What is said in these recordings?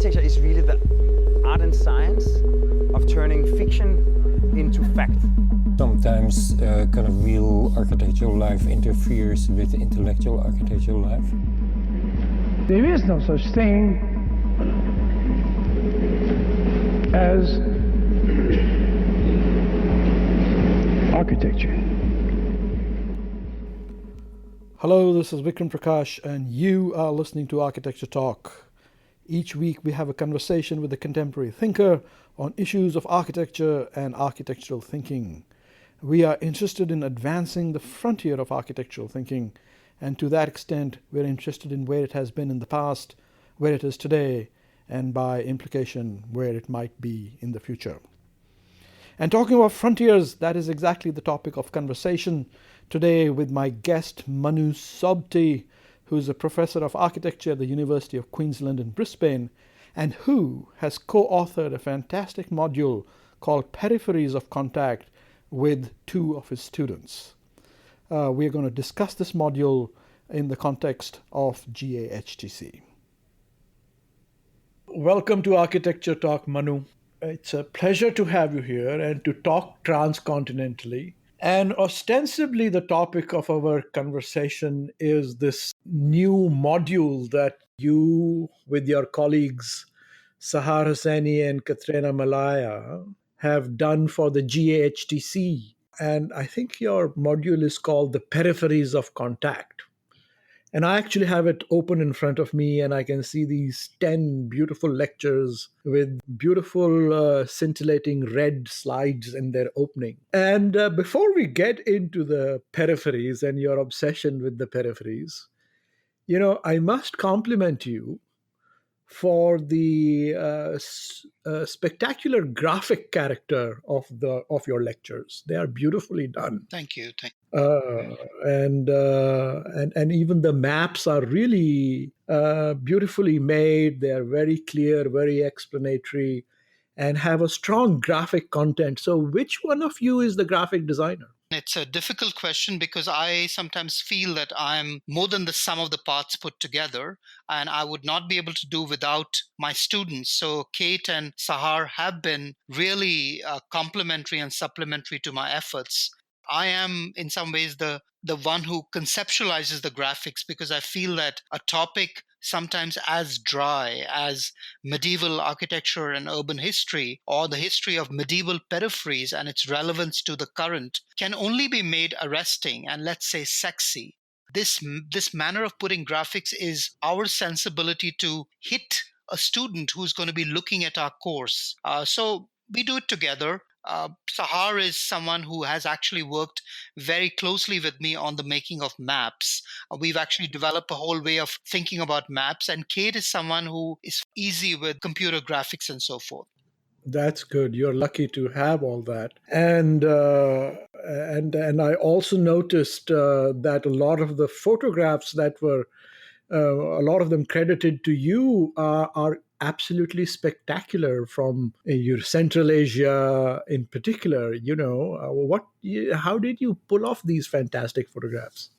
architecture is really the art and science of turning fiction into fact. Sometimes kind of real architectural life interferes with intellectual architectural life. There is no such thing as architecture. Hello, this is Vikram Prakash, and you are listening to Architecture Talk. Each week we have a conversation with a contemporary thinker on issues of architecture and architectural thinking. We are interested in advancing the frontier of architectural thinking, and to that extent we're interested in where it has been in the past, where it is today, and by implication where it might be in the future. And talking about frontiers, that is exactly the topic of conversation today with my guest Manu Sobti, who is a professor of architecture at the University of Queensland in Brisbane, and who has co-authored a fantastic module called Peripheries of Contact with two of his students. We're going to discuss this module in the context of GAHTC. Welcome to Architecture Talk, Manu. It's a pleasure to have you here and to talk transcontinentally. And ostensibly, the topic of our conversation is this new module that you, with your colleagues, Sahar Hosseini and Katrina Malaya, have done for the GAHTC. And I think your module is called the Peripheries of Contact. And I actually have it open in front of me, and I can see these 10 beautiful lectures with beautiful scintillating red slides in their opening. And before we get into the peripheries and your obsession with the peripheries, I must compliment you for the spectacular graphic character of your lectures. They are beautifully done. Thank you. And even the maps are really beautifully made. They are very clear, very explanatory, and have a strong graphic content. So which one of you is the graphic designer? It's a difficult question because I sometimes feel that I'm more than the sum of the parts put together, and I would not be able to do without my students. So Kate and Sahar have been really complementary and supplementary to my efforts. I am in some ways the one who conceptualizes the graphics because I feel that a topic sometimes as dry as medieval architecture and urban history, or the history of medieval peripheries and its relevance to the current, can only be made arresting and, let's say, sexy. This manner of putting graphics is our sensibility to hit a student who's going to be looking at our course. So we do it together. Sahar is someone who has actually worked very closely with me on the making of maps. We've actually developed a whole way of thinking about maps, and Kate is someone who is easy with computer graphics and so forth. That's good. You're lucky to have all that. And I also noticed that a lot of the photographs that were, a lot of them credited to you, are absolutely spectacular from your Central Asia in particular. How did you pull off these fantastic photographs?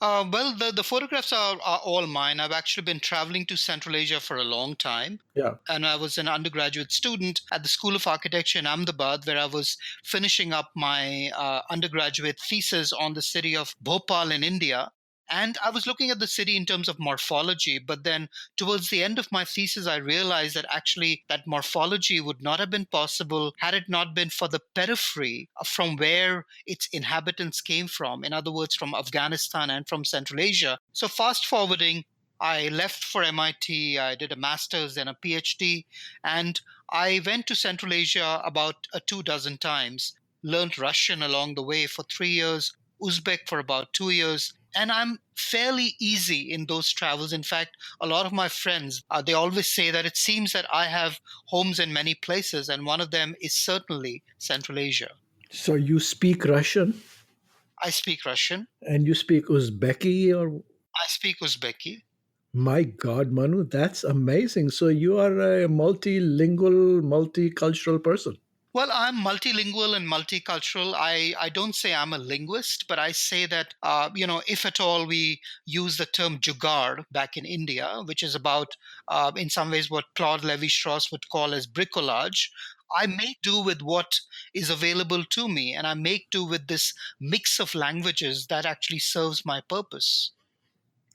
Well, the photographs are all mine. I've actually been traveling to Central Asia for a long time. Yeah. And I was an undergraduate student at the School of Architecture in Ahmedabad, where I was finishing up my undergraduate thesis on the city of Bhopal in India. And I was looking at the city in terms of morphology, but then towards the end of my thesis, I realized that actually that morphology would not have been possible had it not been for the periphery from where its inhabitants came from. In other words, from Afghanistan and from Central Asia. So fast forwarding, I left for MIT, I did a master's and a PhD, and I went to Central Asia about 24 times, learned Russian along the way for 3 years, Uzbek for about 2 years. And I'm fairly easy in those travels. In fact, a lot of my friends, they always say that it seems that I have homes in many places, and one of them is certainly Central Asia. So you speak Russian? I speak Russian. And you speak Uzbeki? I speak Uzbeki. My God, Manu, that's amazing. So you are a multilingual, multicultural person. Well, I'm multilingual and multicultural. I don't say I'm a linguist, but I say that, if at all we use the term jugaad back in India, which is about, in some ways, what Claude Lévi-Strauss would call as bricolage, I make do with what is available to me, and I make do with this mix of languages that actually serves my purpose.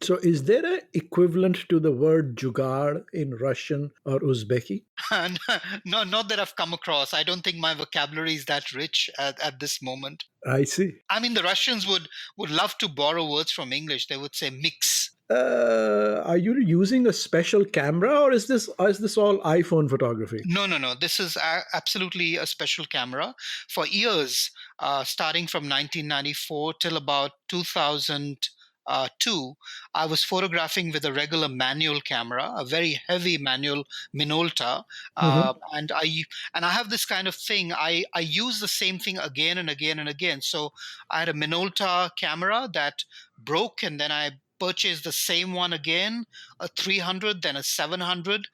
So, is there an equivalent to the word jugaad in Russian or Uzbeki? And no, not that I've come across. I don't think my vocabulary is that rich at this moment. I see. I mean, the Russians would love to borrow words from English. They would say mix. Are you using a special camera, or is this all iPhone photography? No. This is absolutely a special camera. For years, starting from 1994 till about 2002, I was photographing with a regular manual camera, a very heavy manual Minolta, and I have this kind of thing. I use the same thing again and again and again. So I had a Minolta camera that broke, and then I purchased the same one again, a 300, then a 700,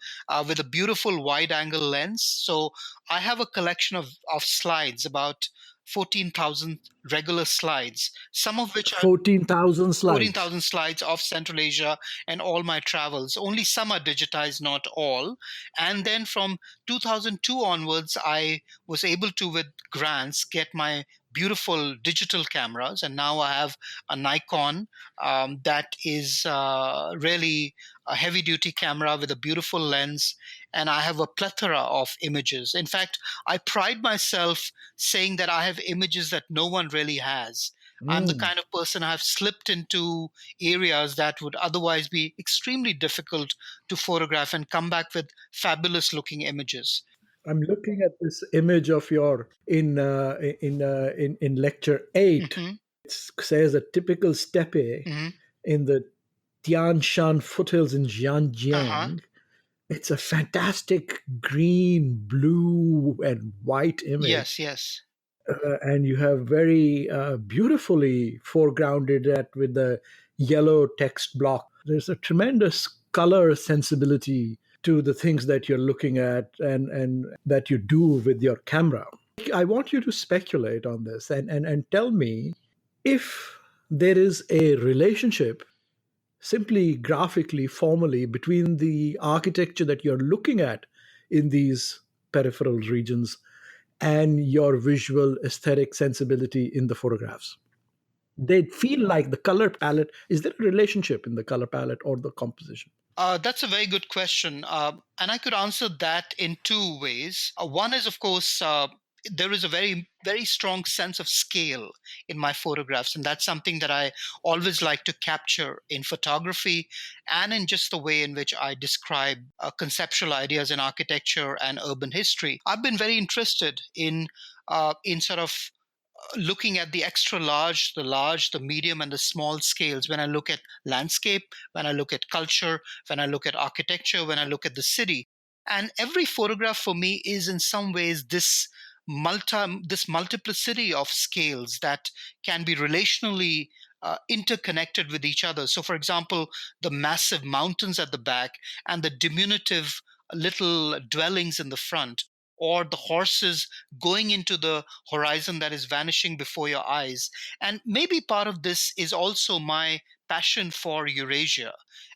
with a beautiful wide-angle lens. So I have a collection of slides, about 14,000 regular slides, some of which are 14,000 slides. 14,000 slides of Central Asia and all my travels. Only some are digitized, not all. And then from 2002 onwards, I was able to, with grants, get my beautiful digital cameras. And now I have a Nikon that is really a heavy duty camera with a beautiful lens. And I have a plethora of images. In fact, I pride myself saying that I have images that no one really has. I'm the kind of person I've slipped into areas that would otherwise be extremely difficult to photograph and come back with fabulous looking images. I'm looking at this image of your in lecture 8. Mm-hmm. It says a typical steppe in the Tian Shan foothills in Xinjiang. It's a fantastic green, blue, and white image. Yes. And you have very beautifully foregrounded that with the yellow text block. There's a tremendous color sensibility to the things that you're looking at and that you do with your camera. I want you to speculate on this and tell me if there is a relationship, simply graphically, formally, between the architecture that you're looking at in these peripheral regions and your visual aesthetic sensibility in the photographs. They feel like the color palette. Is there a relationship in the color palette or the composition? That's a very good question. And I could answer that in two ways. One is, of course, there is a very, very strong sense of scale in my photographs. And that's something that I always like to capture in photography and in just the way in which I describe conceptual ideas in architecture and urban history. I've been very interested in sort of looking at the extra large, the medium, and the small scales when I look at landscape, when I look at culture, when I look at architecture, when I look at the city. And every photograph for me is in some ways this multiplicity of scales that can be relationally interconnected with each other. So, for example, the massive mountains at the back and the diminutive little dwellings in the front, or the horses going into the horizon that is vanishing before your eyes. And maybe part of this is also my passion for Eurasia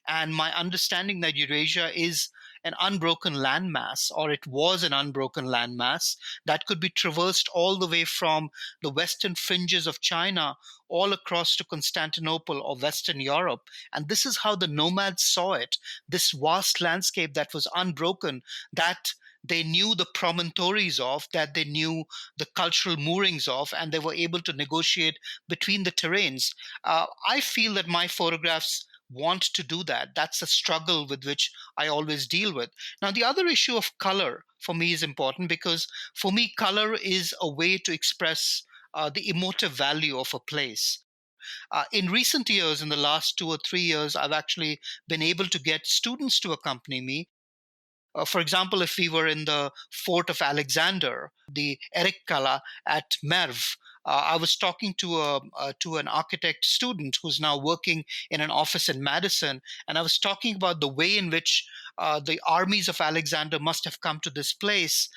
and my understanding that Eurasia is an unbroken landmass, or it was an unbroken landmass that could be traversed all the way from the western fringes of China all across to Constantinople or Western Europe. And this is how the nomads saw it, this vast landscape that was unbroken, that they knew the promontories of, that they knew the cultural moorings of, and they were able to negotiate between the terrains. I feel that my photographs want to do that. That's a struggle with which I always deal with. Now, the other issue of color for me is important because for me, color is a way to express the emotive value of a place. In recent years, in the last 2 or 3 years, I've actually been able to get students to accompany me. For example, if we were in the fort of Alexander, the Erikkala at Merv, I was talking to an architect student who's now working in an office in Madison, and I was talking about the way in which the armies of Alexander must have come to this place,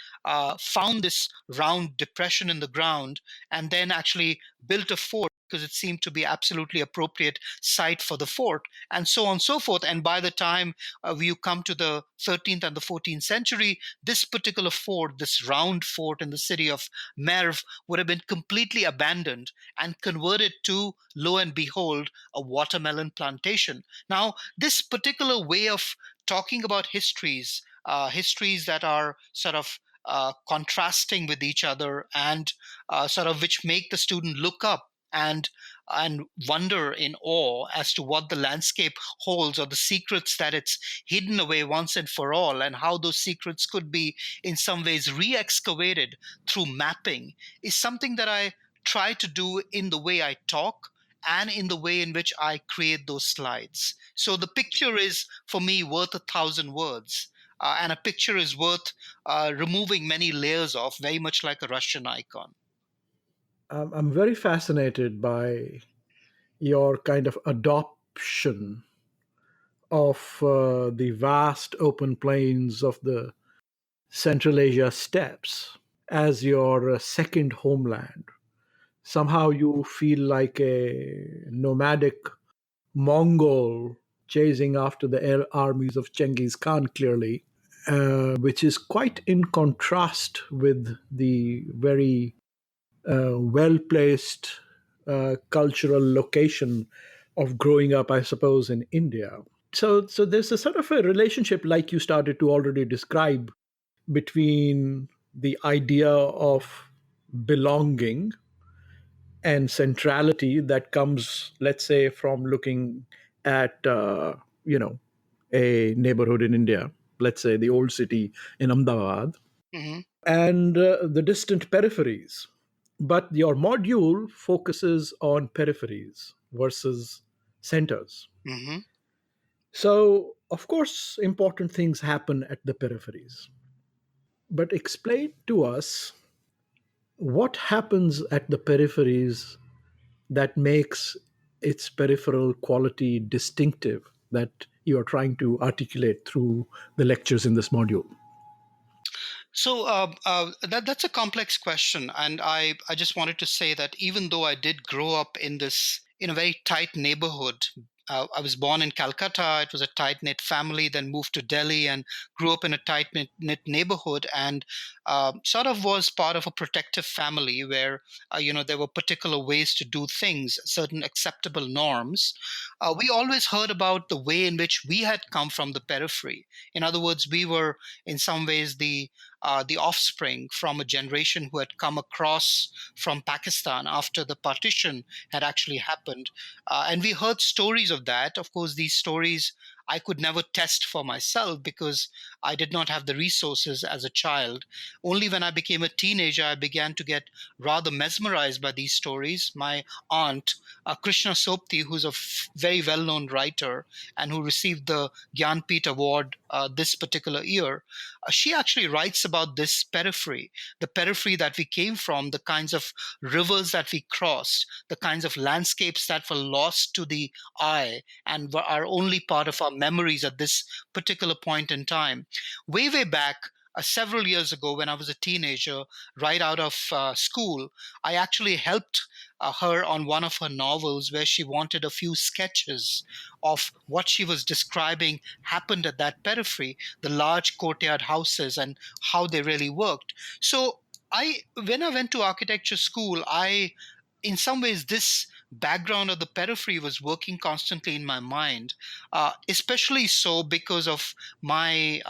found this round depression in the ground, and then actually built a fort because it seemed to be absolutely appropriate site for the fort, and so on and so forth. And by the time you come to the 13th and the 14th century, this particular fort, this round fort in the city of Merv, would have been completely abandoned and converted to, lo and behold, a watermelon plantation. Now, this particular way of talking about histories, histories that are sort of contrasting with each other and sort of which make the student look up and wonder in awe as to what the landscape holds or the secrets that it's hidden away once and for all, and how those secrets could be in some ways re-excavated through mapping, is something that I try to do in the way I talk and in the way in which I create those slides. So the picture is, for me, worth 1,000 words. And a picture is worth removing many layers of, very much like a Russian icon. I'm very fascinated by your kind of adoption of the vast open plains of the Central Asia steppes as your second homeland. Somehow you feel like a nomadic Mongol chasing after the armies of Genghis Khan, clearly, which is quite in contrast with the very well placed cultural location of growing up, I suppose, in India. So there's a sort of a relationship, like you started to already describe, between the idea of belonging and centrality that comes, let's say, from looking at a neighborhood in India, let's say the old city in Ahmedabad, Mm-hmm. and the distant peripheries. But your module focuses on peripheries versus centers. Mm-hmm. So, of course, important things happen at the peripheries. But explain to us what happens at the peripheries that makes its peripheral quality distinctive that you are trying to articulate through the lectures in this module. So that's a complex question, and I just wanted to say that even though I did grow up in a very tight neighborhood. I was born in Calcutta. It was a tight-knit family, then moved to Delhi and grew up in a tight-knit neighborhood, and sort of was part of a protective family where, there were particular ways to do things, certain acceptable norms. We always heard about the way in which we had come from the periphery. In other words, we were in some ways the offspring from a generation who had come across from Pakistan after the partition had actually happened. And we heard stories of that. Of course, these stories I could never test for myself because I did not have the resources as a child. Only when I became a teenager, I began to get rather mesmerized by these stories. My aunt, Krishna Sobti, who's a very well-known writer and who received the Gyanpith Award this particular year, she actually writes about this periphery, the periphery that we came from, the kinds of rivers that we crossed, the kinds of landscapes that were lost to the eye and are only part of our memories at this particular point in time. Way, way back, several years ago, when I was a teenager, right out of school, I actually helped her on one of her novels where she wanted a few sketches of what she was describing happened at that periphery, the large courtyard houses and how they really worked. So when I went to architecture school, in some ways, this background of the periphery was working constantly in my mind, especially so because of my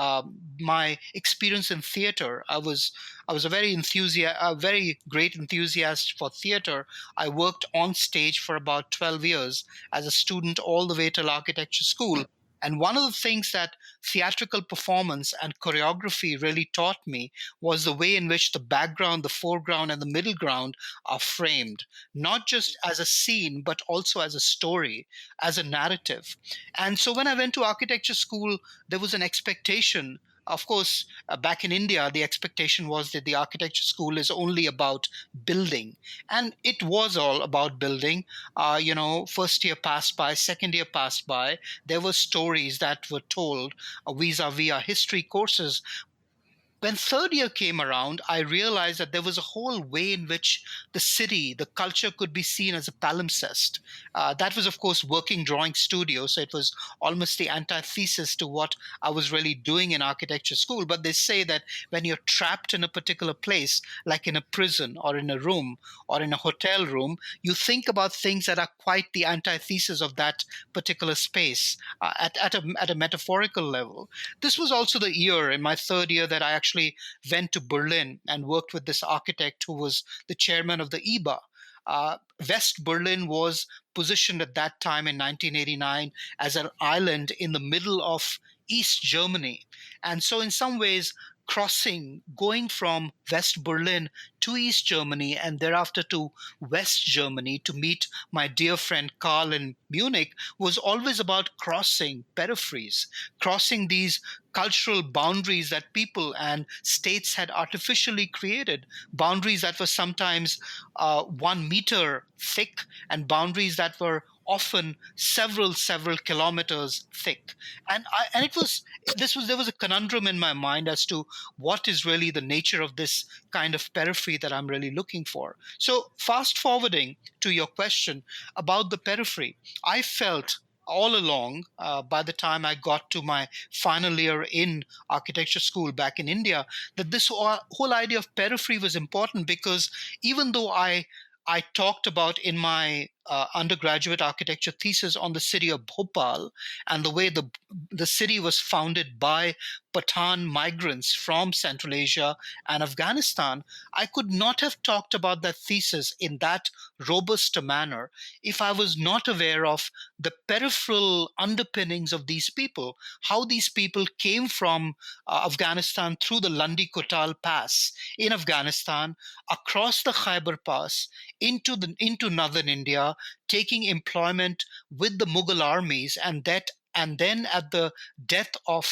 experience in theater. I was a very great enthusiast for theater. I worked on stage for about 12 years as a student all the way till architecture school. And one of the things that theatrical performance and choreography really taught me was the way in which the background, the foreground, and the middle ground are framed, not just as a scene, but also as a story, as a narrative. And so when I went to architecture school, there was an expectation Of course, back in India, the expectation was that the architecture school is only about building. And it was all about building. First year passed by, second year passed by. There were stories that were told vis-a-vis our history courses. When third year came around, I realized that there was a whole way in which the city, the culture could be seen as a palimpsest. That was, of course, working drawing studio. So it was almost the antithesis to what I was really doing in architecture school. But they say that when you're trapped in a particular place, like in a prison or in a room or in a hotel room, you think about things that are quite the antithesis of that particular space at a metaphorical level. This was also the year in my third year that I actually went to Berlin and worked with this architect who was the chairman of the IBA. West Berlin was positioned at that time in 1989 as an island in the middle of East Germany. And so, in some ways, going from West Berlin to East Germany and thereafter to West Germany to meet my dear friend Karl in Munich was always about crossing peripheries, crossing these cultural boundaries that people and states had artificially created, boundaries that were sometimes 1 meter thick and boundaries that were often several kilometers thick. And there was a conundrum in my mind as to what is really the nature of this kind of periphery that I'm really looking for. So fast forwarding to your question about the periphery, I felt all along, by the time I got to my final year in architecture school back in India, that this whole idea of periphery was important, because even though I talked about in my undergraduate architecture thesis on the city of Bhopal and the way the city was founded by Pathan migrants from Central Asia and Afghanistan, I could not have talked about that thesis in that robust a manner if I was not aware of the peripheral underpinnings of these people, how these people came from Afghanistan through the Landi Kotal Pass in Afghanistan, across the Khyber Pass, into northern India, taking employment with the Mughal armies, and then at the death of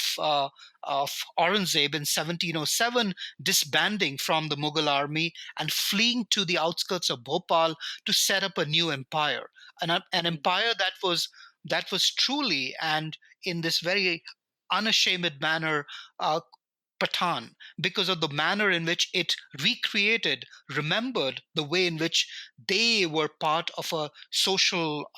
Aurangzeb in 1707, disbanding from the Mughal army and fleeing to the outskirts of Bhopal to set up a new empire, an empire that was truly and in this very unashamed manner Pathan, because of the manner in which it remembered the way in which they were part of a social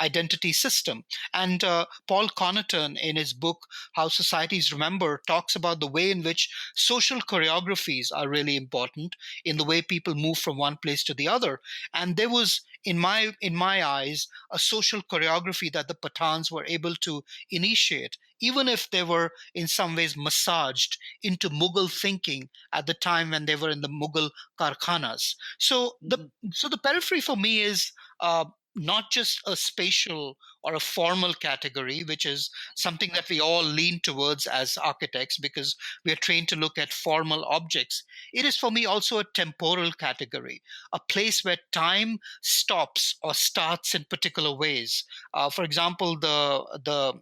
identity system. And Paul Connaughton, in his book How Societies Remember, talks about the way in which social choreographies are really important in the way people move from one place to the other. And there was, in my eyes, a social choreography that the Pathans were able to initiate, even if they were in some ways massaged into Mughal thinking at the time when they were in the Mughal karkhanas. So the periphery for me is not just a spatial or a formal category, which is something that we all lean towards as architects because we are trained to look at formal objects. It is for me also a temporal category, a place where time stops or starts in particular ways. For example, the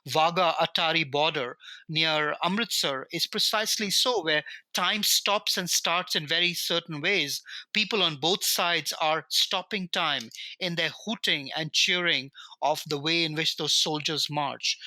Wagah-Attari border near Amritsar is precisely so, where time stops and starts in very certain ways. People on both sides are stopping time in their hooting and cheering of the way in which those soldiers march.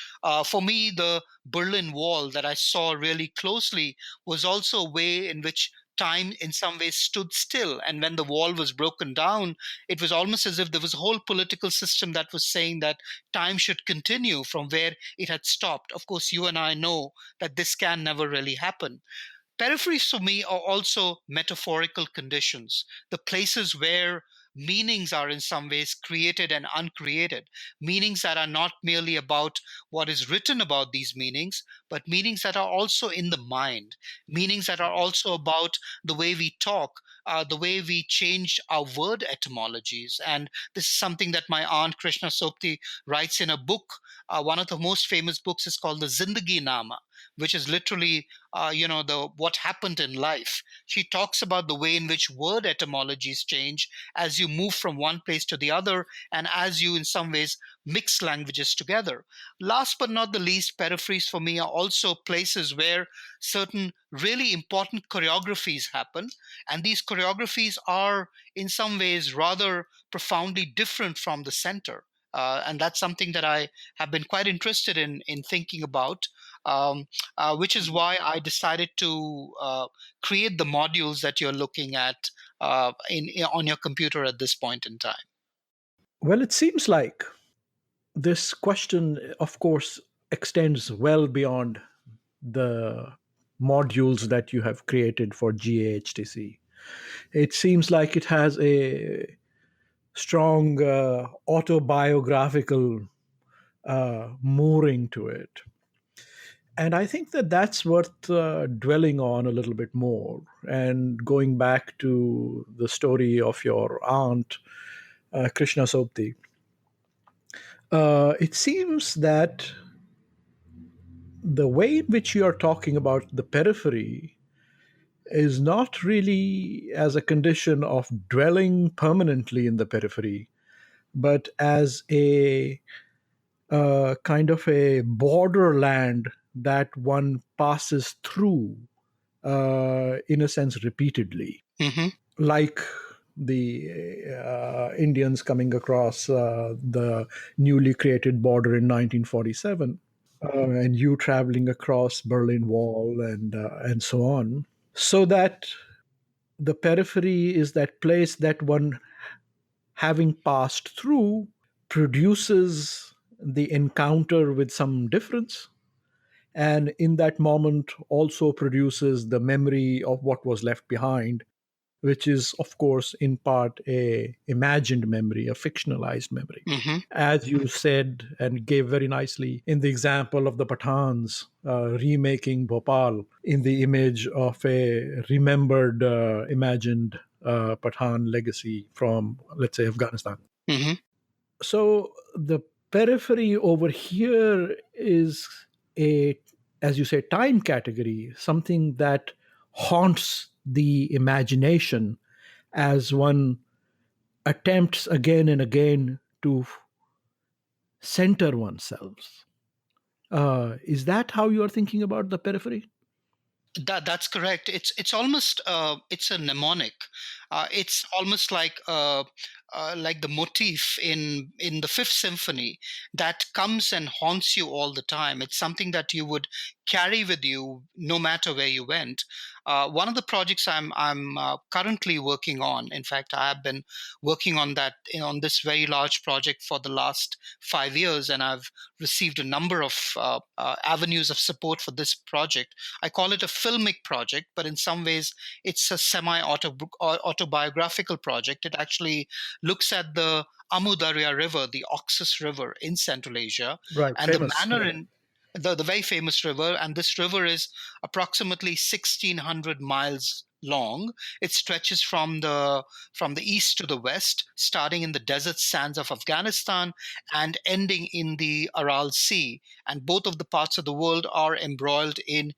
For me, the Berlin Wall that I saw really closely was also a way in which time in some ways stood still. And when the wall was broken down, it was almost as if there was a whole political system that was saying that time should continue from where it had stopped. Of course, you and I know that this can never really happen. Peripheries for me are also metaphorical conditions, the places where meanings are in some ways created and uncreated, meanings that are not merely about what is written about these meanings, but meanings that are also in the mind, meanings that are also about the way we talk, the way we change our word etymologies. And this is something that my aunt Krishna Sobti writes in a book. One of the most famous books is called the Zindagi Nama, which is literally, what happened in life. She talks about the way in which word etymologies change as you move from one place to the other, and as you, in some ways, mix languages together. Last but not the least, peripheries for me are also places where certain really important choreographies happen, and these choreographies are, in some ways, rather profoundly different from the center. And that's something that I have been quite interested in thinking about, which is why I decided to create the modules that you're looking at on your computer at this point in time. Well, it seems like this question, of course, extends well beyond the modules that you have created for GAHTC. It seems like it has a strong autobiographical mooring to it. And I think that that's worth dwelling on a little bit more. And going back to the story of your aunt, Krishna Sobti, it seems that the way in which you are talking about the periphery is not really as a condition of dwelling permanently in the periphery, but as a kind of a borderland that one passes through, in a sense, repeatedly. Mm-hmm. Like the Indians coming across the newly created border in 1947, and you traveling across Berlin Wall and so on. So that the periphery is that place that one, having passed through, produces the encounter with some difference, and in that moment also produces the memory of what was left behind, which is, of course, in part a imagined memory, a fictionalized memory. Mm-hmm. As you said and gave very nicely in the example of the Pathans remaking Bhopal in the image of a remembered, imagined Pathan legacy from, let's say, Afghanistan. Mm-hmm. So the periphery over here is a, as you say, time category, something that haunts the imagination as one attempts again and again to center oneself. Is that how you are thinking about the periphery? That's correct. It's almost it's a mnemonic. It's almost like the motif in the Fifth Symphony that comes and haunts you all the time. It's something that you would carry with you no matter where you went. One of the projects I'm currently working on, in fact, I have been working on that on this very large project for the last 5 years, and I've received a number of avenues of support for this project. I call it a filmic project, but in some ways it's a semi-autobiographical project. It actually looks at the Amu Darya River, the Oxus River in Central Asia, Right, and famous, the manner yeah. in the very famous river. And this river is approximately 1,600 miles long. It stretches from the east to the west, starting in the desert sands of Afghanistan and ending in the Aral Sea. And both of the parts of the world are embroiled in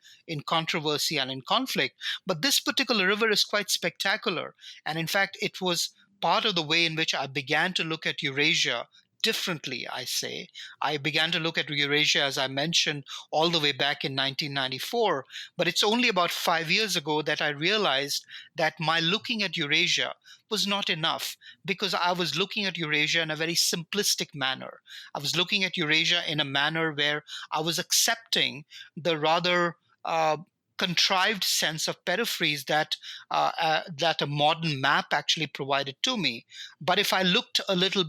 controversy and in conflict. But this particular river is quite spectacular. And in fact, it was part of the way in which I began to look at Eurasia differently, I say. I began to look at Eurasia, as I mentioned, all the way back in 1994. But it's only about 5 years ago that I realized that my looking at Eurasia was not enough, because I was looking at Eurasia in a very simplistic manner. I was looking at Eurasia in a manner where I was accepting the rather contrived sense of peripheries that a modern map actually provided to me. But if I looked a little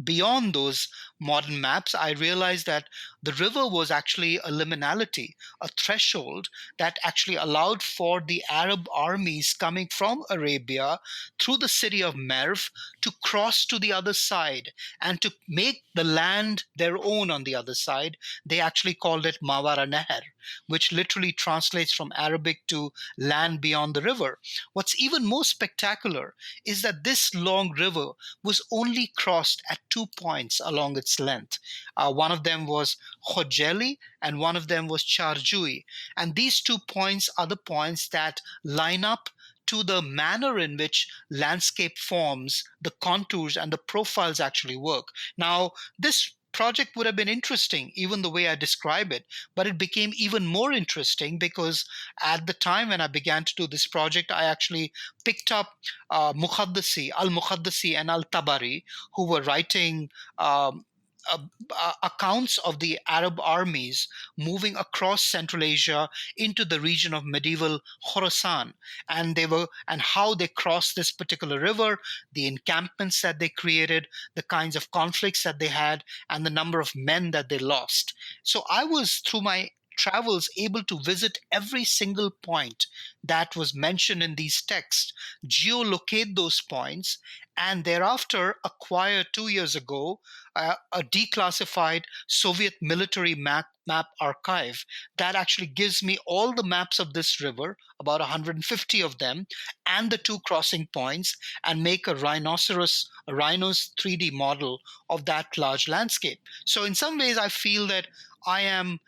beyond those modern maps, I realized that the river was actually a liminality, a threshold that actually allowed for the Arab armies coming from Arabia through the city of Merv to cross to the other side and to make the land their own on the other side. They actually called it Mawara Neher, which literally translates from Arabic to land beyond the river. What's even more spectacular is that this long river was only crossed at 2 points along its its length. One of them was Khojeli and one of them was Charjui. And these 2 points are the points that line up to the manner in which landscape forms, the contours and the profiles actually work. Now, this project would have been interesting, even the way I describe it, but it became even more interesting because at the time when I began to do this project, I actually picked up Al-Muqaddasi and Al-Tabari, who were writing accounts of the Arab armies moving across Central Asia into the region of medieval Khorasan, and how they crossed this particular river, the encampments that they created, the kinds of conflicts that they had, and the number of men that they lost. So I was, through my travels, able to visit every single point that was mentioned in these texts, geolocate those points, and thereafter acquire 2 years ago a declassified Soviet military map archive that actually gives me all the maps of this river, about 150 of them, and the 2 crossing points, and make a rhino's 3D model of that large landscape. So in some ways, I feel that I am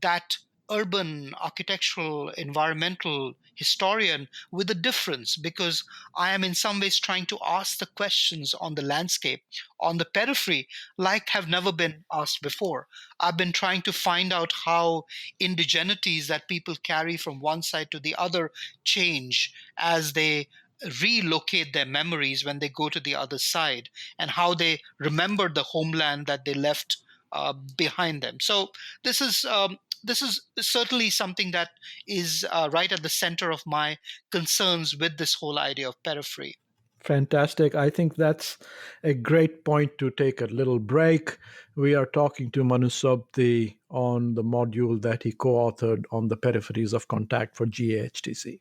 that urban architectural environmental historian with a difference, because I am in some ways trying to ask the questions on the landscape, on the periphery, like have never been asked before. I've been trying to find out how indigenities that people carry from one side to the other change as they relocate their memories when they go to the other side, and how they remember the homeland that they left behind them. So this is certainly something that is right at the center of my concerns with this whole idea of periphery. Fantastic. I think that's a great point to take a little break. We are talking to Manu Sobti on the module that he co-authored on the Peripheries of Contact for GAHTC.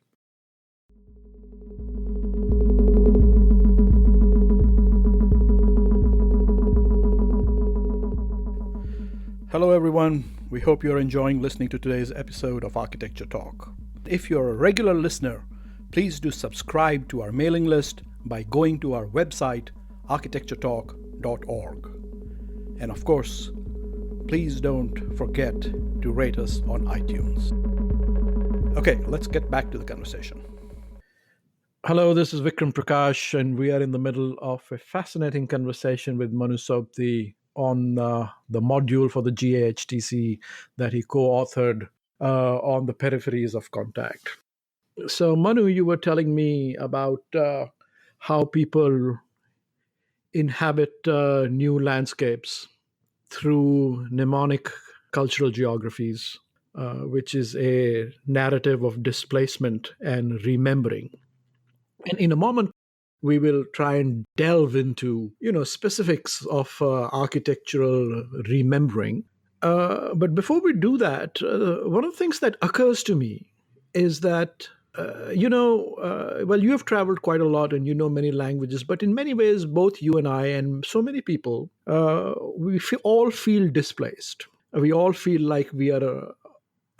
Hello, everyone. We hope you're enjoying listening to today's episode of Architecture Talk. If you're a regular listener, please do subscribe to our mailing list by going to our website, architecturetalk.org. And of course, please don't forget to rate us on iTunes. Okay, let's get back to the conversation. Hello, this is Vikram Prakash, and we are in the middle of a fascinating conversation with Manu Sobti on the module for the GAHTC that he co-authored on the Peripheries of Contact. So, Manu, you were telling me about how people inhabit new landscapes through mnemonic cultural geographies, which is a narrative of displacement and remembering. And in a moment, we will try and delve into, specifics of architectural remembering. But before we do that, one of the things that occurs to me is that, you have traveled quite a lot and you know many languages, but in many ways, both you and I and so many people, we all feel displaced. We all feel like we are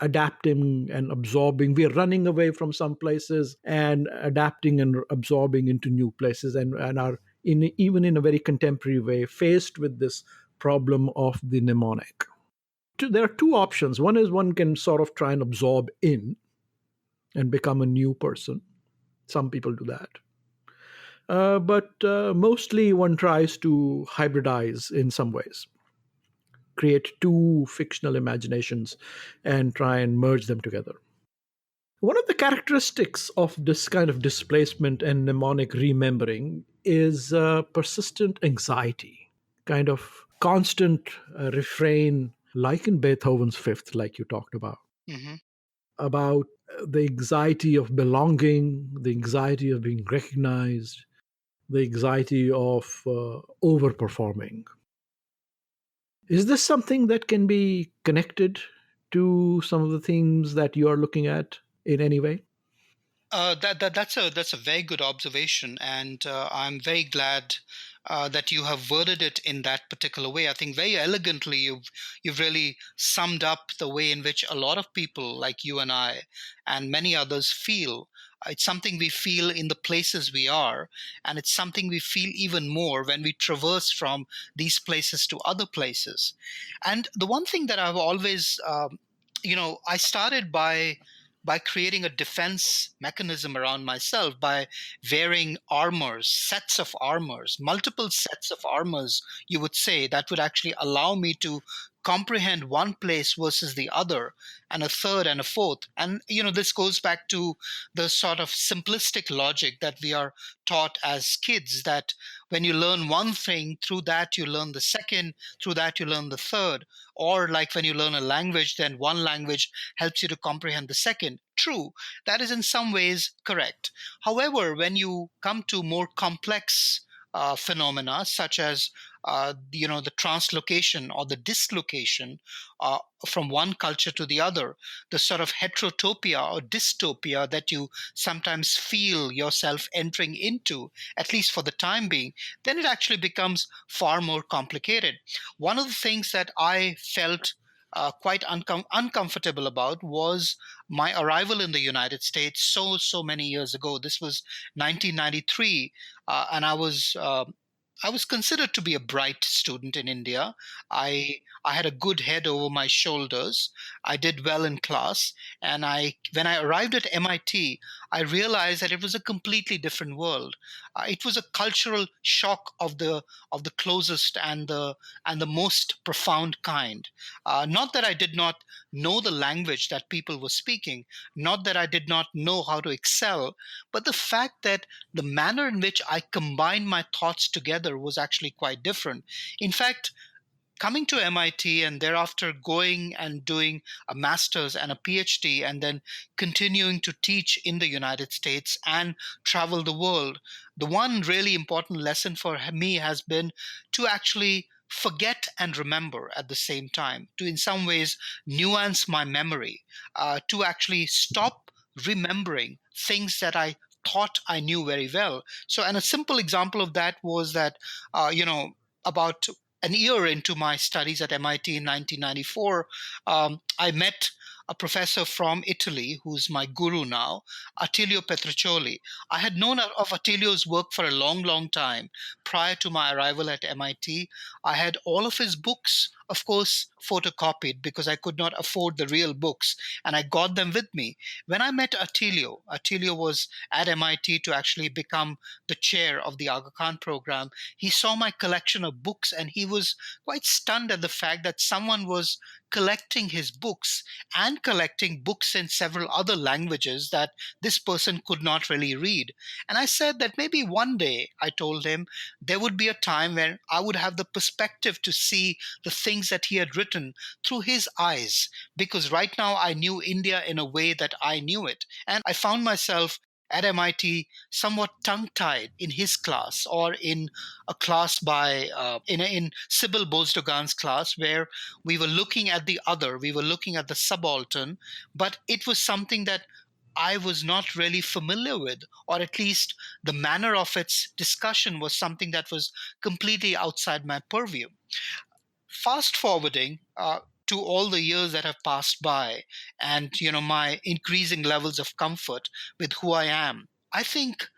adapting and absorbing. We are running away from some places and adapting and absorbing into new places, and are even in a very contemporary way faced with this problem of the mnemonic. There are 2 options. One is one can sort of try and absorb in and become a new person. Some people do that. But mostly one tries to hybridize in some ways, create 2 fictional imaginations and try and merge them together. One of the characteristics of this kind of displacement and mnemonic remembering is persistent anxiety, kind of constant refrain, like in Beethoven's Fifth, like you talked about, about the anxiety of belonging, the anxiety of being recognized, the anxiety of overperforming. Is this something that can be connected to some of the themes that you are looking at in any way? That's a very good observation, and I'm very glad that you have worded it in that particular way. I think very elegantly you've really summed up the way in which a lot of people like you and I and many others feel. It's something we feel in the places we are, and it's something we feel even more when we traverse from these places to other places. And the one thing that I've always, I started by creating a defense mechanism around myself by wearing armors, sets of armors, multiple sets of armors, you would say, that would actually allow me to comprehend one place versus the other, and a third and a fourth. And, this goes back to the sort of simplistic logic that we are taught as kids, that when you learn one thing, through that you learn the second, through that you learn the third. Or like when you learn a language, then one language helps you to comprehend the second. True, that is in some ways correct. However, when you come to more complex phenomena, such as the translocation or the dislocation from one culture to the other, the sort of heterotopia or dystopia that you sometimes feel yourself entering into, at least for the time being, then it actually becomes far more complicated. One of the things that I felt quite uncomfortable about was my arrival in the United States so many years ago. This was 1993, and I was considered to be a bright student in India. I had a good head over my shoulders. I did well in class, and when I arrived at MIT, I realized that it was a completely different world. It was a cultural shock of the closest and the most profound kind. Not that I did not know the language that people were speaking, not that I did not know how to excel, but the fact that the manner in which I combined my thoughts together was actually quite different. In fact, coming to MIT and thereafter going and doing a master's and a PhD and then continuing to teach in the United States and travel the world, the one really important lesson for me has been to actually forget and remember at the same time, to in some ways nuance my memory, to actually stop remembering things that I thought I knew very well. So, and a simple example of that was that, about an year into my studies at MIT in 1994, I met a professor from Italy who's my guru now, Attilio Petriccioli. I had known of Attilio's work for a long time prior to my arrival at MIT. I had all of his books, of course, photocopied because I could not afford the real books, and I got them with me. When I met Attilio was at MIT to actually become the chair of the Aga Khan program. He saw my collection of books and he was quite stunned at the fact that someone was collecting his books and collecting books in several other languages that this person could not really read. And I said that maybe one day, I told him, there would be a time when I would have the perspective to see the things that he had written through his eyes, because right now I knew India in a way that I knew it. And I found myself at MIT somewhat tongue-tied in his class, or in a class in Sybil Bozdogan's class, where we were looking at the other, we were looking at the subaltern, but it was something that I was not really familiar with, or at least the manner of its discussion was something that was completely outside my purview. Fast forwarding to all the years that have passed by, and my increasing levels of comfort with who I am, I think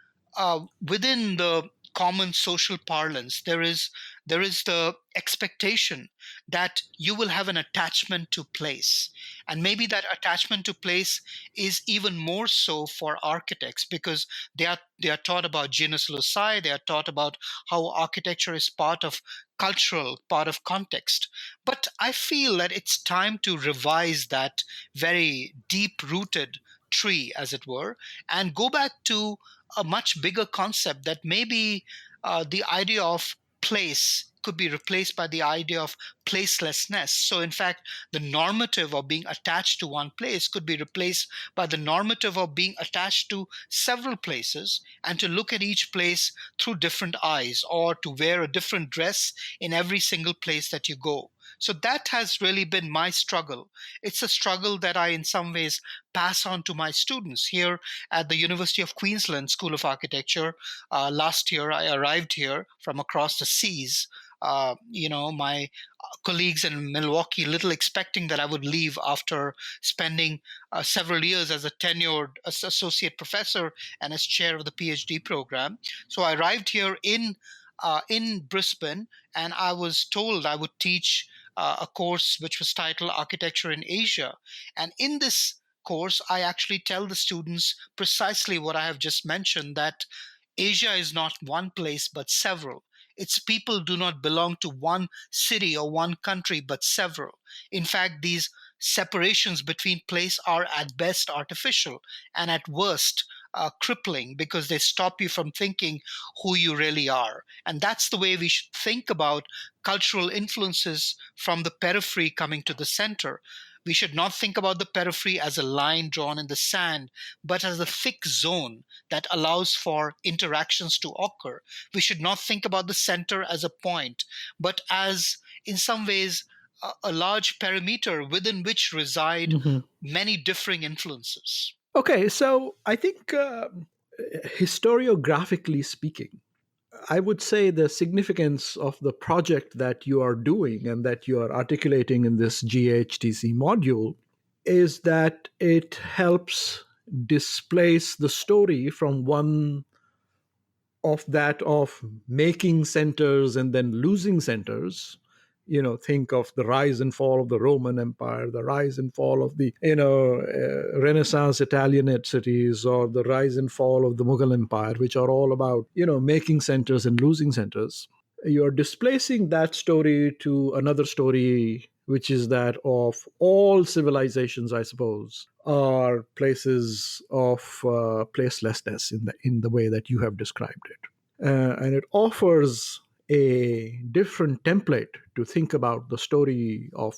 within the common social parlance, there is the expectation that you will have an attachment to place. And maybe that attachment to place is even more so for architects, because they are taught about genus loci, they are taught about how architecture is part of cultural, part of context. But I feel that it's time to revise that very deep-rooted tree, as it were, and go back to a much bigger concept, that maybe the idea of place could be replaced by the idea of placelessness. So in fact, the normative of being attached to one place could be replaced by the normative of being attached to several places, and to look at each place through different eyes, or to wear a different dress in every single place that you go. So that has really been my struggle. It's a struggle that I, in some ways, pass on to my students here at the University of Queensland School of Architecture. Last year, I arrived here from across the seas. My colleagues in Milwaukee, little expecting that I would leave after spending several years as a tenured associate professor and as chair of the PhD program. So I arrived here in Brisbane, and I was told I would teach a course which was titled Architecture in Asia. And in this course, I actually tell the students precisely what I have just mentioned, that Asia is not one place, but several. Its people do not belong to one city or one country, but several. In fact, these separations between place are at best artificial and at worst crippling, because they stop you from thinking who you really are. And that's the way we should think about cultural influences from the periphery coming to the center. We should not think about the periphery as a line drawn in the sand, but as a thick zone that allows for interactions to occur. We should not think about the center as a point, but as, in some ways, a large perimeter within which reside many differing influences. Okay, so I think historiographically speaking, I would say the significance of the project that you are doing and that you are articulating in this GAHTC module is that it helps displace the story from one of that of making centers and then losing centers. Think of the rise and fall of the Roman Empire, the rise and fall of the Renaissance Italianate cities, or the rise and fall of the Mughal Empire, which are all about making centers and losing centers. You're displacing that story to another story, which is that of all civilizations, I suppose, are places of placelessness in the way that you have described it. And it offers a different template to think about the story of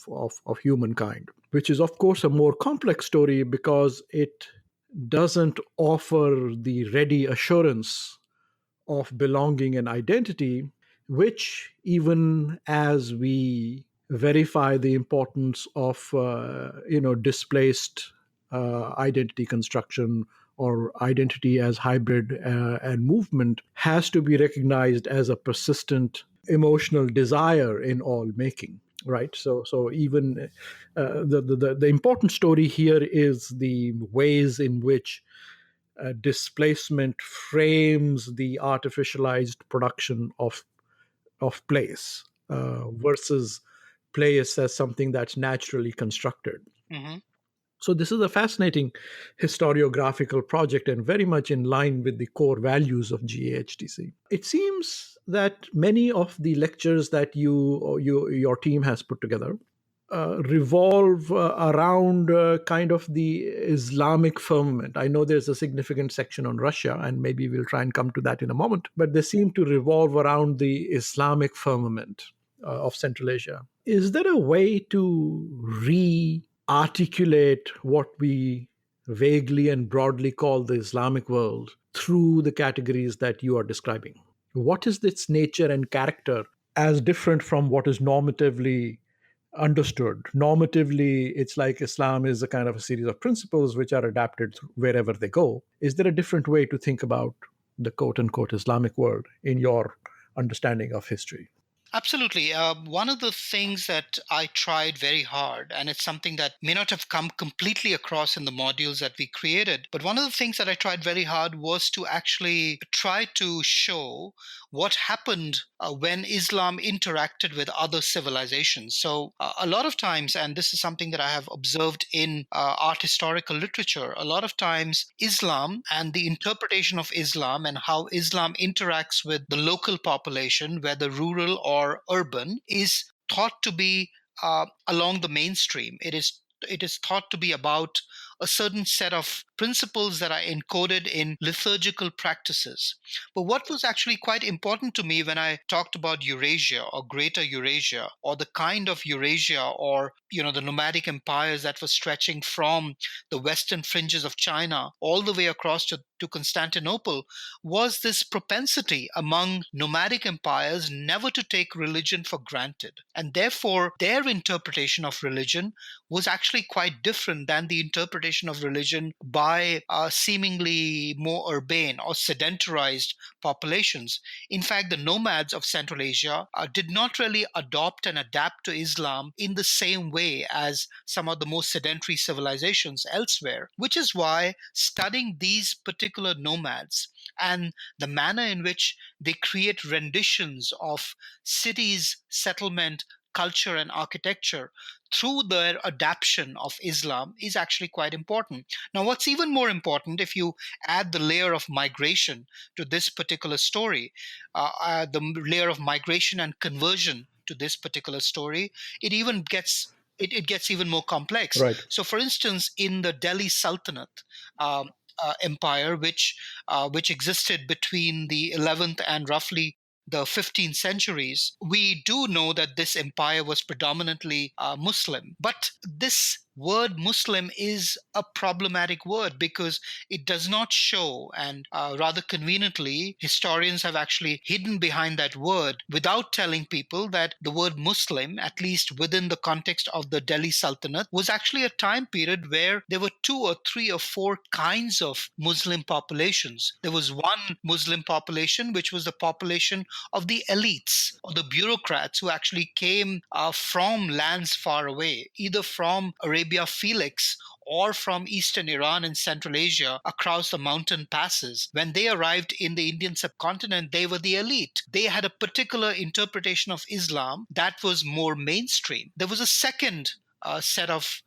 humankind, which is, of course, a more complex story because it doesn't offer the ready assurance of belonging and identity, which, even as we verify the importance of displaced identity construction or identity as hybrid and movement, has to be recognized as a persistent emotional desire in all making. Right. So even the important story here is the ways in which displacement frames the artificialized production of place versus place as something that's naturally constructed. Mm-hmm. So this is a fascinating historiographical project and very much in line with the core values of GAHTC. It seems that many of the lectures that your team has put together revolve around kind of the Islamic firmament. I know there's a significant section on Russia, and maybe we'll try and come to that in a moment, but they seem to revolve around the Islamic firmament of Central Asia. Is there a way to re-articulate what we vaguely and broadly call the Islamic world through the categories that you are describing? What is its nature and character as different from what is normatively understood? Normatively, it's like Islam is a kind of a series of principles which are adapted wherever they go. Is there a different way to think about the quote-unquote Islamic world in your understanding of history? Absolutely. One of the things that I tried very hard, and it's something that may not have come completely across in the modules that we created, but one of the things that I tried very hard was to actually try to show what happened when Islam interacted with other civilizations. So a lot of times, and this is something that I have observed in art historical literature, a lot of times Islam and the interpretation of Islam and how Islam interacts with the local population, whether rural or urban, is thought to be along the mainstream. It is thought to be about a certain set of principles that are encoded in liturgical practices. But what was actually quite important to me when I talked about Eurasia or Greater Eurasia, or the kind of Eurasia, or the nomadic empires that were stretching from the western fringes of China all the way across to Constantinople, was this propensity among nomadic empires never to take religion for granted. And therefore, their interpretation of religion was actually quite different than the interpretation of religion by seemingly more urbane or sedentarized populations. In fact, the nomads of Central Asia did not really adopt and adapt to Islam in the same way as some of the most sedentary civilizations elsewhere, which is why studying these particular nomads and the manner in which they create renditions of cities, settlement, culture, and architecture through their adaptation of Islam is actually quite important. Now, what's even more important, if you add the layer of migration to this particular story, the layer of migration and conversion to this particular story, it gets even more complex. Right. So, for instance, in the Delhi Sultanate empire, which existed between the 11th and roughly the 15th centuries, we do know that this empire was predominantly Muslim. But this word Muslim is a problematic word because it does not show, and rather conveniently, historians have actually hidden behind that word without telling people that the word Muslim, at least within the context of the Delhi Sultanate, was actually a time period where there were 2 or 3 or 4 kinds of Muslim populations. There was one Muslim population, which was the population of the elites or the bureaucrats who actually came from lands far away, either from Arabia Felix or from eastern Iran and Central Asia across the mountain passes. When they arrived in the Indian subcontinent, they were the elite. They had a particular interpretation of Islam that was more mainstream. There was a second set of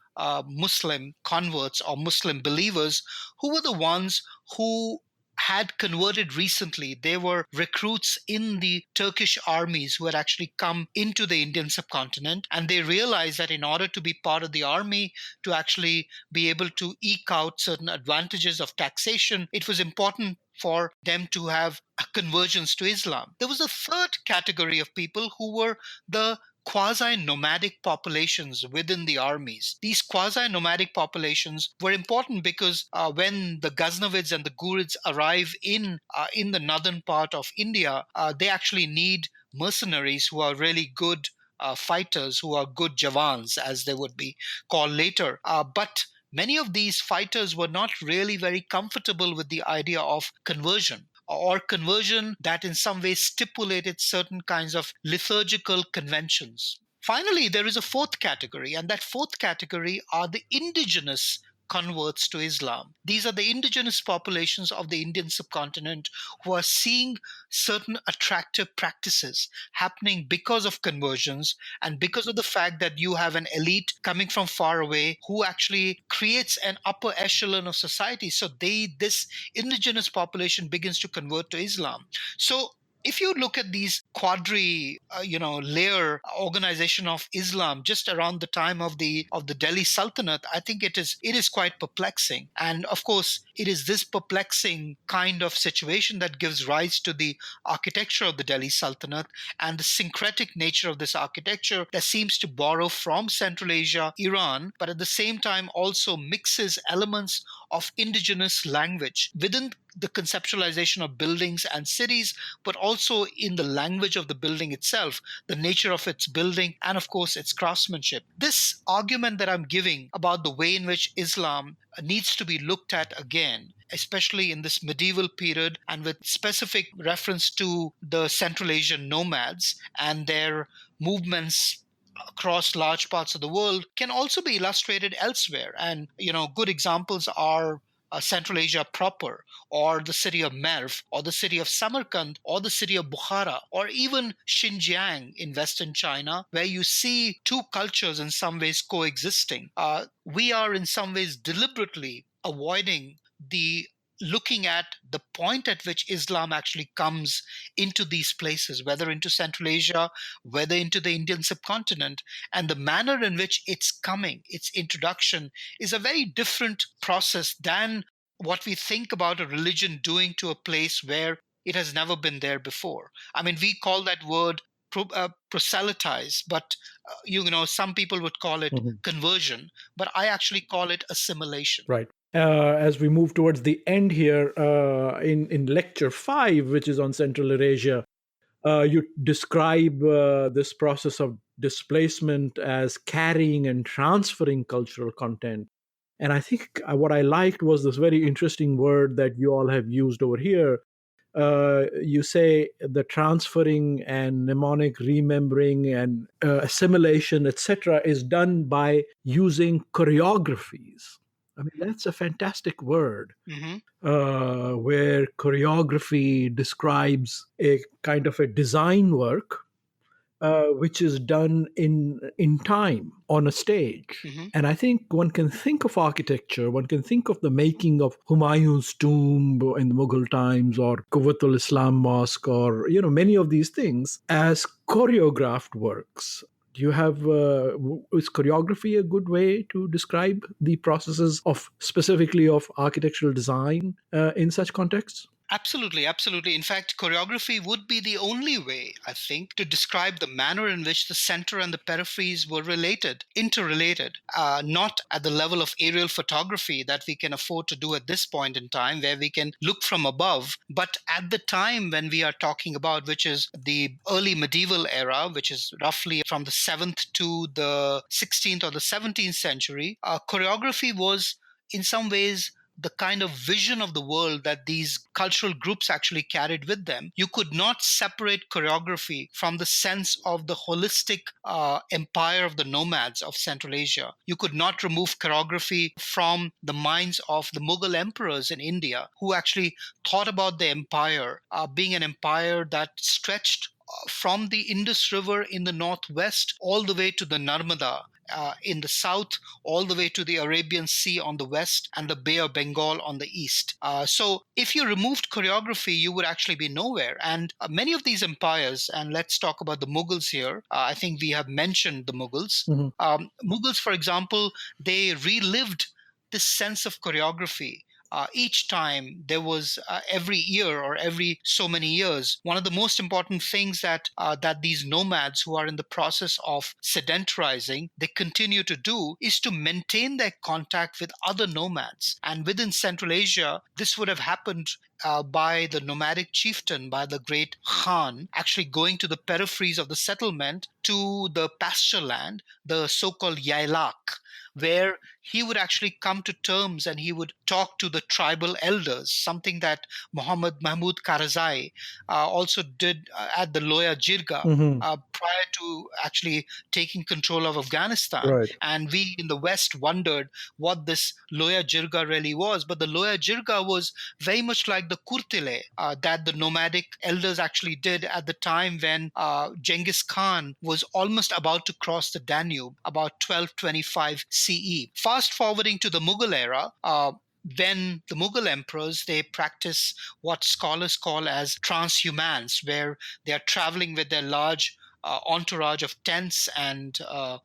Muslim converts or Muslim believers who were the ones who had converted recently. They were recruits in the Turkish armies who had actually come into the Indian subcontinent, and they realized that in order to be part of the army, to actually be able to eke out certain advantages of taxation, it was important for them to have conversions to Islam. There was a third category of people who were the quasi-nomadic populations within the armies. These quasi-nomadic populations were important because when the Ghaznavids and the Ghurids arrive in the northern part of India, they actually need mercenaries who are really good fighters, who are good Javans, as they would be called later. But many of these fighters were not really very comfortable with the idea of conversion, or conversion that in some way stipulated certain kinds of liturgical conventions. Finally, there is a fourth category, and that fourth category are the indigenous converts to Islam. These are the indigenous populations of the Indian subcontinent who are seeing certain attractive practices happening because of conversions and because of the fact that you have an elite coming from far away who actually creates an upper echelon of society. So this indigenous population begins to convert to Islam. So if you look at these layer organization of Islam just around the time of the Delhi Sultanate, I think it is quite perplexing. And of course, it is this perplexing kind of situation that gives rise to the architecture of the Delhi Sultanate and the syncretic nature of this architecture that seems to borrow from Central Asia, Iran, but at the same time also mixes elements of indigenous language within the conceptualization of buildings and cities, but also in the language of the building itself, the nature of its building, and of course its craftsmanship. This argument that I'm giving about the way in which Islam needs to be looked at again, especially in this medieval period and with specific reference to the Central Asian nomads and their movements across large parts of the world, can also be illustrated elsewhere. And, good examples are Central Asia proper, or the city of Merv, or the city of Samarkand, or the city of Bukhara, or even Xinjiang in Western China, where you see two cultures in some ways coexisting. We are in some ways deliberately avoiding looking at the point at which Islam actually comes into these places, whether into Central Asia, whether into the Indian subcontinent, and the manner in which it's coming, its introduction, is a very different process than what we think about a religion doing to a place where it has never been there before. I mean, we call that word proselytize, but some people would call it conversion, but I actually call it assimilation. Right. As we move towards the end here, in lecture 5, which is on Central Eurasia, you describe this process of displacement as carrying and transferring cultural content. And I think what I liked was this very interesting word that you all have used over here. You say the transferring and mnemonic remembering and assimilation, etc., is done by using choreographies. I mean, that's a fantastic word, where choreography describes a kind of a design work which is done in time on a stage. And I think one can think of architecture, one can think of the making of Humayun's tomb in the Mughal times, or Quwwatul Islam Mosque, or many of these things as choreographed works. Do you have is choreography a good way to describe the processes of specifically of architectural design in such contexts? Absolutely, absolutely. In fact, choreography would be the only way, I think, to describe the manner in which the center and the peripheries were interrelated, not at the level of aerial photography that we can afford to do at this point in time, where we can look from above, but at the time when we are talking about, which is the early medieval era, which is roughly from the 7th to the 16th or the 17th century, choreography was in some ways the kind of vision of the world that these cultural groups actually carried with them. You could not separate choreography from the sense of the holistic empire of the nomads of Central Asia. You could not remove choreography from the minds of the Mughal emperors in India, who actually thought about the empire being an empire that stretched from the Indus River in the northwest all the way to the Narmada in the south, all the way to the Arabian Sea on the west and the Bay of Bengal on the east. So if you removed choreography, you would actually be nowhere. And many of these empires, and let's talk about the Mughals here. I think we have mentioned the Mughals. Mughals, for example, they relived this sense of choreography. Each time there was every year or every so many years, one of the most important things that these nomads who are in the process of sedentarizing, they continue to do is to maintain their contact with other nomads. And within Central Asia, this would have happened by the nomadic chieftain, by the great Khan, actually going to the peripheries of the settlement, to the pasture land, the so-called yaylak, where he would actually come to terms and he would talk to the tribal elders, something that Muhammad Mahmud Karzai also did at the Loya Jirga prior to actually taking control of Afghanistan. Right. And we in the West wondered what this Loya Jirga really was. But the Loya Jirga was very much like the Kurtile that the nomadic elders actually did at the time when Genghis Khan was almost about to cross the Danube, about 1225 CE. Fast forwarding to the Mughal era, then the Mughal emperors, they practice what scholars call as transhumance, where they are traveling with their large entourage of tents and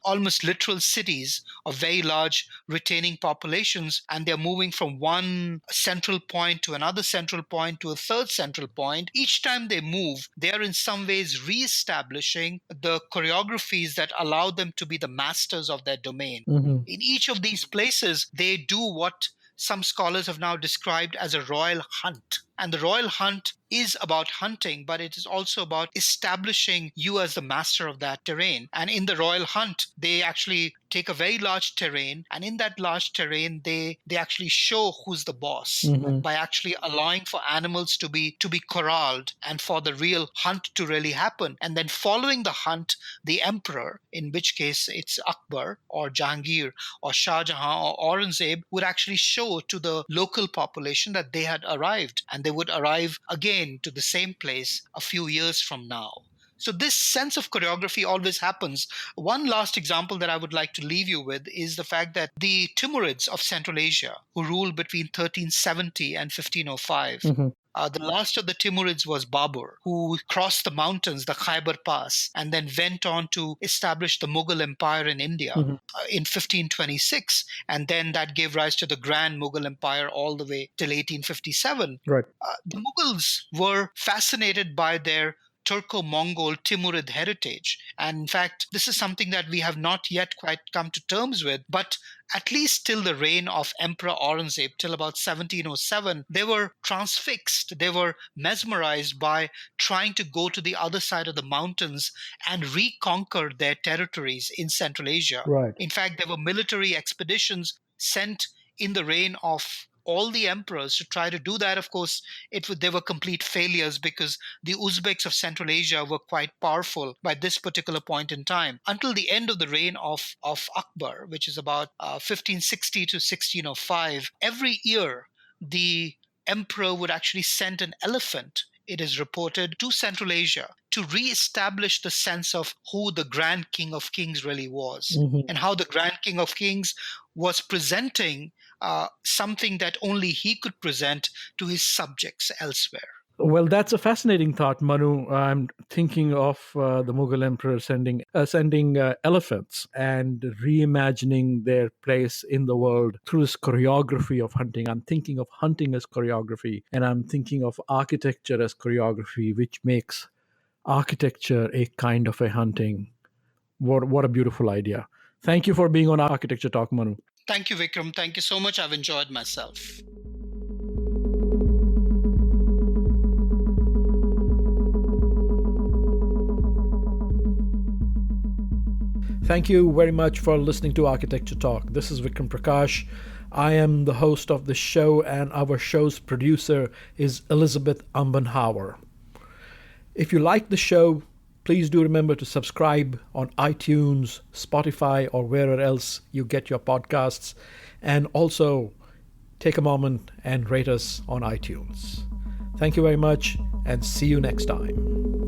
almost literal cities of very large retaining populations, and they're moving from one central point to another central point to a third central point. Each time they move, they are in some ways re-establishing the choreographies that allow them to be the masters of their domain. In each of these places, they do what some scholars have now described as a royal hunt. And the royal hunt is about hunting, but it is also about establishing you as the master of that terrain. And in the royal hunt, they actually take a very large terrain, and in that large terrain, they actually show who's the boss by actually allowing for animals to be corralled and for the real hunt to really happen. And then following the hunt, the emperor, in which case it's Akbar or Jahangir or Shah Jahan or Aurangzeb, would actually show to the local population that they had arrived, and they would arrive again to the same place a few years from now. So this sense of choreography always happens. One last example that I would like to leave you with is the fact that the Timurids of Central Asia, who ruled between 1370 and 1505, The last of the Timurids was Babur, who crossed the mountains, the Khyber Pass, and then went on to establish the Mughal Empire in India in 1526. And then that gave rise to the Grand Mughal Empire all the way till 1857. Right. The Mughals were fascinated by their Turco-Mongol Timurid heritage. And in fact, this is something that we have not yet quite come to terms with, but at least till the reign of Emperor Aurangzeb, till about 1707, they were transfixed. They were mesmerized by trying to go to the other side of the mountains and reconquer their territories in Central Asia. Right. In fact, there were military expeditions sent in the reign of all the emperors to try to do that. Of course, they were complete failures because the Uzbeks of Central Asia were quite powerful by this particular point in time. Until the end of the reign of Akbar, which is about 1560 to 1605, every year the emperor would actually send an elephant, it is reported, to Central Asia to re-establish the sense of who the Grand King of Kings really was, and how the Grand King of Kings was presenting something that only he could present to his subjects elsewhere. Well, that's a fascinating thought, Manu. I'm thinking of the Mughal emperor sending elephants and reimagining their place in the world through this choreography of hunting. I'm thinking of hunting as choreography, and I'm thinking of architecture as choreography, which makes architecture a kind of a hunting. What a beautiful idea. Thank you for being on Architecture Talk, Manu. Thank you, Vikram. Thank you so much. I've enjoyed myself. Thank you very much for listening to Architecture Talk. This is Vikram Prakash. I am the host of the show, and our show's producer is Elizabeth Umbenhauer. If you like the show, please do remember to subscribe on iTunes, Spotify, or wherever else you get your podcasts. And also take a moment and rate us on iTunes. Thank you very much, and see you next time.